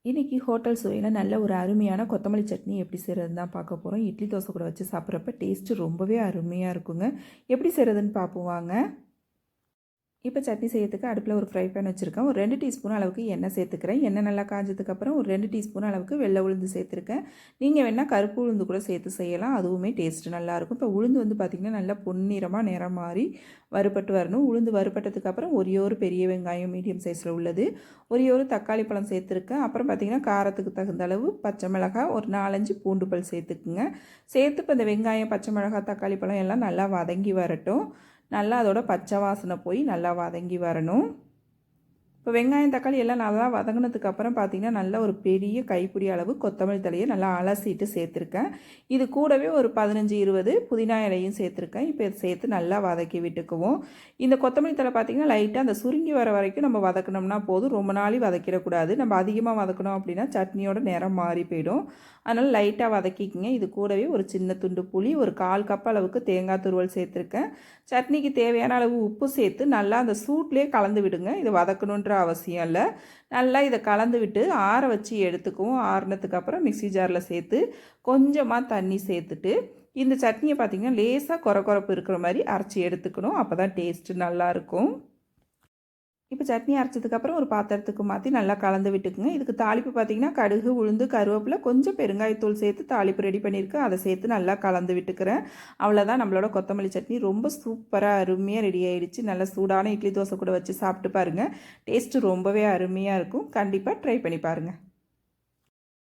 இன்றைக்கி ஹோட்டல் சுவையில் நல்ல ஒரு அருமையான கொத்தமல்லி சட்னி எப்படி செய்கிறதுன்னு தான் பார்க்க போகிறோம். இட்லி தோசை கூட வச்சு சாப்பிட்றப்ப டேஸ்ட்டு ரொம்பவே அருமையாக இருக்குங்க. எப்படி செய்கிறதுன்னு பார்ப்போம் வாங்க. இப்போ சட்னி செய்யறதுக்கு அடுப்பில் ஒரு ஃப்ரை பேன் வச்சுருக்கேன். ஒரு 2 டீஸ்பூன் அளவுக்கு எண்ணெய் சேர்த்துக்கிறேன். எண்ணெய் நல்லா காஞ்சதுக்கப்புறம் ஒரு 2 டீஸ்பூன் அளவுக்கு வெள்ளை உளுந்து சேர்த்துருக்கேன். நீங்கள் வேணால் கருப்பு உளுந்து கூட சேர்த்து செய்யலாம், அதுவுமே டேஸ்ட்டு நல்லாயிருக்கும். இப்போ உளுந்து வந்து பார்த்திங்கன்னா நல்லா பொன்னிறமாக நிறம் மாறி வறுபட்டு வரணும். உளுந்து வறுபட்டதுக்கப்புறம் ஒரே ஒரு பெரிய வெங்காயம் மீடியம் சைஸில் உள்ளது, ஒரே ஒரு தக்காளி பழம் சேர்த்துருக்கேன். அப்புறம் பார்த்திங்கன்னா காரத்துக்கு தகுந்த அளவு பச்சை மிளகாய், ஒரு 4-5 பூண்டு பல் சேர்த்துக்குங்க. சேர்த்து இப்போ இந்த வெங்காயம், பச்சை மிளகாய், தக்காளி பழம் எல்லாம் நல்லா வதங்கி வரட்டும். நல்லா அதோட பச்சை வாசனை போய் நல்லா வதங்கி வரணும். இப்போ வெங்காயம் தக்காளி எல்லாம் நல்லா வதங்கினதுக்கப்புறம் பார்த்திங்கன்னா நல்லா ஒரு பெரிய கைப்பிடி அளவு கொத்தமல்லி தலையை நல்லா அலசிட்டு சேர்த்துருக்கேன். இது கூடவே ஒரு 15-20 புதினா இலையும் சேர்த்துருக்கேன். இப்போ இதை சேர்த்து நல்லா வதக்கி விட்டுக்குவோம். இந்த கொத்தமல்லி தழை பார்த்திங்கன்னா லைட்டாக அந்த சுருங்கி வர வரைக்கும் நம்ம வதக்கணும்னா போதும், ரொம்ப நாளி வதக்கிடக்கூடாது. நம்ம அதிகமாக வதக்கணும் அப்படின்னா சட்னியோட நிறம் மாறி போயிடும். அதனால் லைட்டாக வதக்கிக்கிங்க. இது கூடவே ஒரு சின்ன துண்டு புளி, ஒரு 1/4 கப் அளவுக்கு தேங்காய் துருவல் சேர்த்துருக்கேன். சட்னிக்கு தேவையான அளவு உப்பு சேர்த்து நல்லா அந்த சூட்லேயே கலந்து விடுங்க. இது வதக்கணுன்ற அவசியம் இல்லை. நல்லா இதை கலந்து விட்டு ஆற வச்சு எடுத்துக்குவோம். ஆறுனதுக்கு அப்புறம் மிக்ஸி ஜாரில் சேர்த்து கொஞ்சமாக தண்ணி சேர்த்துட்டு இந்த சட்னியை பார்த்திங்கன்னா லேசாக கொரகொரப்பு இருக்கிற மாதிரி அரைச்சி எடுத்துக்கணும். அப்போ தான் டேஸ்ட்டு நல்லாயிருக்கும். இப்போ சட்னி அரைச்சதுக்கப்புறம் ஒரு பாத்திரத்துக்கு மாற்றி நல்லா கலந்து விட்டுக்குங்க. இதுக்கு தாளிப்பு பார்த்திங்கன்னா கடுகு, உளுந்து, கருவேப்பிலை, கொஞ்சம் பெருங்காயத்தூள் சேர்த்து தாளிப்பு ரெடி பண்ணியிருக்கேன். அதை சேர்த்து நல்லா கலந்து விட்டுக்கிறேன். அவ்வளோதான், நம்மளோட கொத்தமல்லி சட்னி ரொம்ப சூப்பராக அருமையாக ரெடி ஆகிடுச்சு. நல்லா சூடான இட்லி தோசை கூட வச்சு சாப்பிட்டு பாருங்கள். டேஸ்ட்டு ரொம்பவே அருமையாக இருக்கும். கண்டிப்பாக ட்ரை பண்ணி பாருங்கள்.